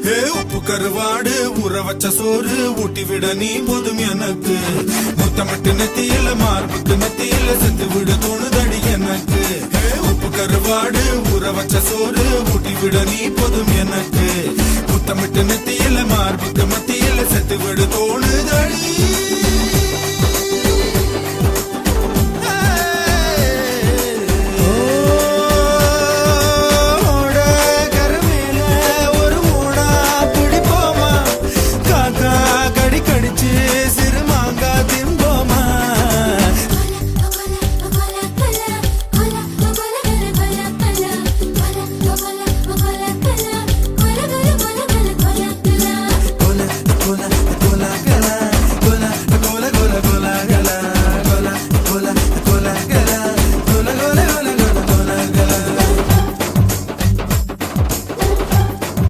உப்பு கருவாடு ஊற வச்ச சோறு ஊட்டி விட நீ போதும் எனக்கு. முத்தமட்டு நெத்தியில மார்புக்கு நெத்தியில செத்து விட தோணுதடி எனக்கு. உப்பு கருவாடு ஊற வச்ச சோறு ஊட்டி விட நீ போதும் எனக்கு.